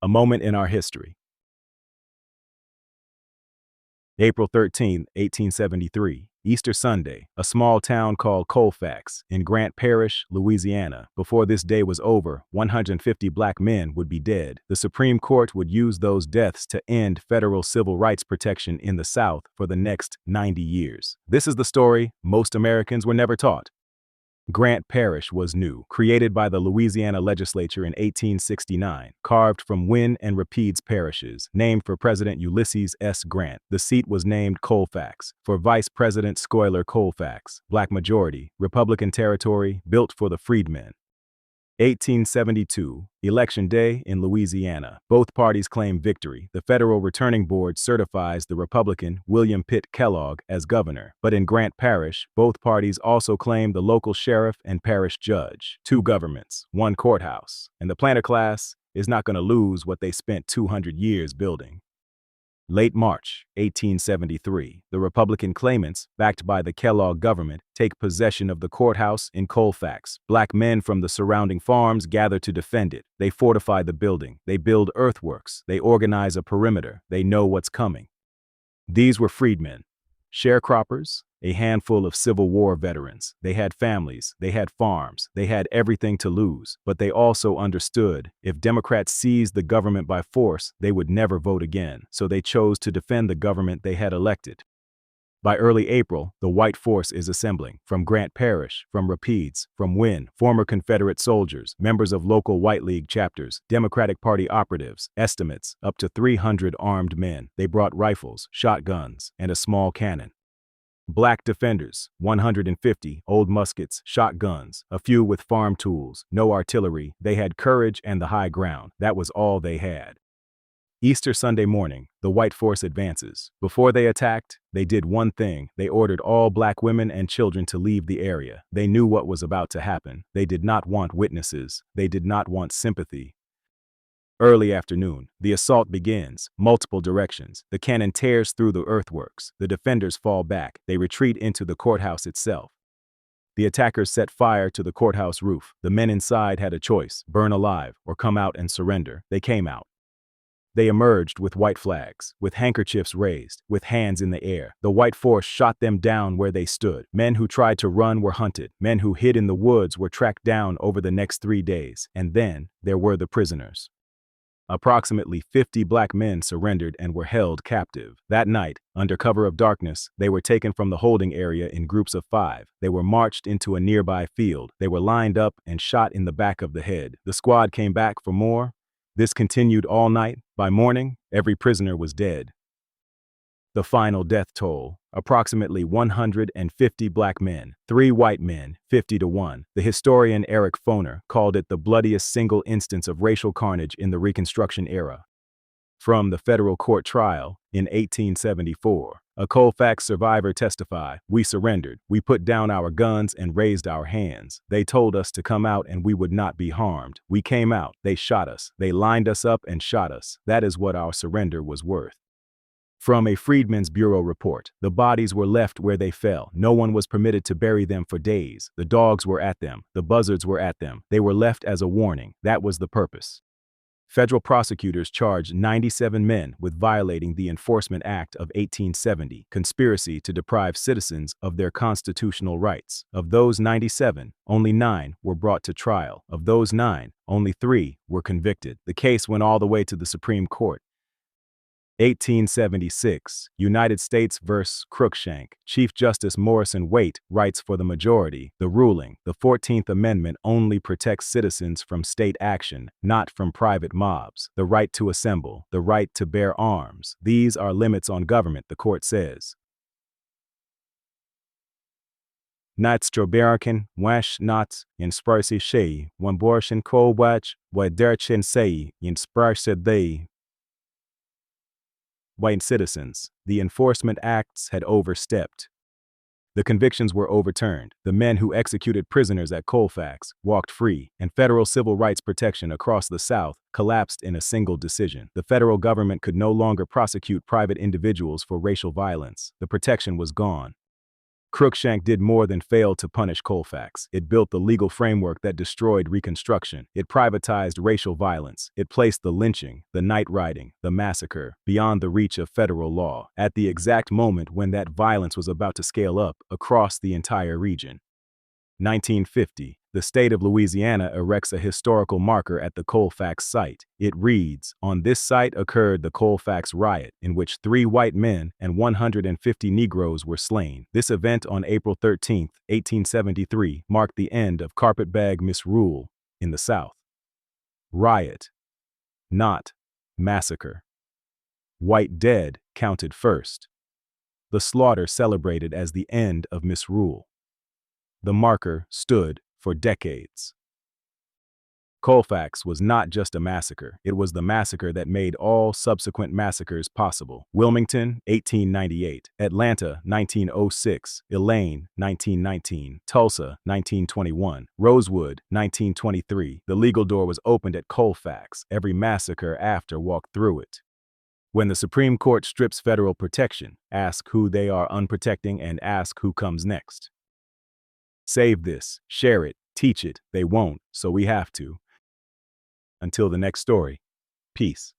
A moment in our history. April 13, 1873, Easter Sunday, a small town called Colfax in Grant Parish, Louisiana. Before this day was over, 150 black men would be dead. The Supreme Court would use those deaths to end federal civil rights protection in the South for the next 90 years. This is the story most Americans were never taught. Grant Parish was new, created by the Louisiana legislature in 1869, carved from Wynn and Rapides parishes, named for President Ulysses S. Grant. The seat was named Colfax, for Vice President Schuyler Colfax. Black majority, Republican territory, built for the freedmen. 1872, Election Day in Louisiana. Both parties claim victory. The Federal Returning Board certifies the Republican William Pitt Kellogg as governor. But in Grant Parish, both parties also claim the local sheriff and parish judge. Two governments, one courthouse. And the planter class is not going to lose what they spent 200 years building. Late March 1873, the Republican claimants, backed by the Kellogg government, take possession of the courthouse in Colfax. Black men from the surrounding farms gather to defend it. They fortify the building. They build earthworks. They organize a perimeter. They know what's coming. These were freedmen, sharecroppers, a handful of Civil War veterans. They had families, they had farms, they had everything to lose, but they also understood if Democrats seized the government by force, they would never vote again, so they chose to defend the government they had elected. By early April, the white force is assembling, from Grant Parish, from Rapides, from Wynn, former Confederate soldiers, members of local White League chapters, Democratic Party operatives, estimates, up to 300 armed men. They brought rifles, shotguns, and a small cannon. Black defenders, 150, old muskets, shotguns, a few with farm tools, no artillery. They had courage and the high ground. That was all they had. Easter Sunday morning, the white force advances. Before they attacked, they did one thing. They ordered all black women and children to leave the area. They knew what was about to happen. They did not want witnesses. They did not want sympathy. Early afternoon, the assault begins. Multiple directions. The cannon tears through the earthworks. The defenders fall back. They retreat into the courthouse itself. The attackers set fire to the courthouse roof. The men inside had a choice: burn alive or come out and surrender. They came out. They emerged with white flags, with handkerchiefs raised, with hands in the air. The white force shot them down where they stood. Men who tried to run were hunted. Men who hid in the woods were tracked down over the next 3 days. And then there were the prisoners. Approximately 50 black men surrendered and were held captive. That night, under cover of darkness, they were taken from the holding area in groups of 5. They were marched into a nearby field. They were lined up and shot in the back of the head. The squad came back for more. This continued all night. By morning, every prisoner was dead. The final death toll, approximately 150 black men, 3 white men, 50 to 1. The historian Eric Foner called it the bloodiest single instance of racial carnage in the Reconstruction era. From the federal court trial in 1874, a Colfax survivor testified, "We surrendered. We put down our guns and raised our hands. They told us to come out and we would not be harmed. We came out. They shot us. They lined us up and shot us. That is what our surrender was worth." From a Freedmen's Bureau report, the bodies were left where they fell. No one was permitted to bury them for days. The dogs were at them. The buzzards were at them. They were left as a warning. That was the purpose. Federal prosecutors charged 97 men with violating the Enforcement Act of 1870, conspiracy to deprive citizens of their constitutional rights. Of those 97, only 9 were brought to trial. Of those 9, only 3 were convicted. The case went all the way to the Supreme Court. 1876, United States vs. Cruikshank. Chief Justice Morrison Waite writes for the majority, the ruling, the 14th Amendment only protects citizens from state action, not from private mobs. The right to assemble, the right to bear arms. These are limits on government, the court says. Natstroberken, wash not, in sparsi shei, one borshin ko watch, what derchen say, in sparsa they. White citizens, the Enforcement Acts had overstepped. The convictions were overturned. The men who executed prisoners at Colfax walked free, and federal civil rights protection across the South collapsed in a single decision. The federal government could no longer prosecute private individuals for racial violence. The protection was gone. Crookshank did more than fail to punish Colfax. It built the legal framework that destroyed Reconstruction. It privatized racial violence. It placed the lynching, the night riding, the massacre beyond the reach of federal law, at the exact moment when that violence was about to scale up across the entire region. 1950, the state of Louisiana erects a historical marker at the Colfax site. It reads, "On this site occurred the Colfax riot, in which 3 white men and 150 Negroes were slain. This event on April 13, 1873, marked the end of carpetbag misrule in the South." Riot, not massacre. White dead counted first. The slaughter celebrated as the end of misrule. The marker stood for decades. Colfax was not just a massacre, it was the massacre that made all subsequent massacres possible. Wilmington, 1898. Atlanta, 1906. Elaine, 1919. Tulsa, 1921. Rosewood, 1923. The legal door was opened at Colfax. Every massacre after walked through it. When the Supreme Court strips federal protection, ask who they are unprotecting and ask who comes next. Save this, share it, teach it. They won't, so we have to. Until the next story, peace.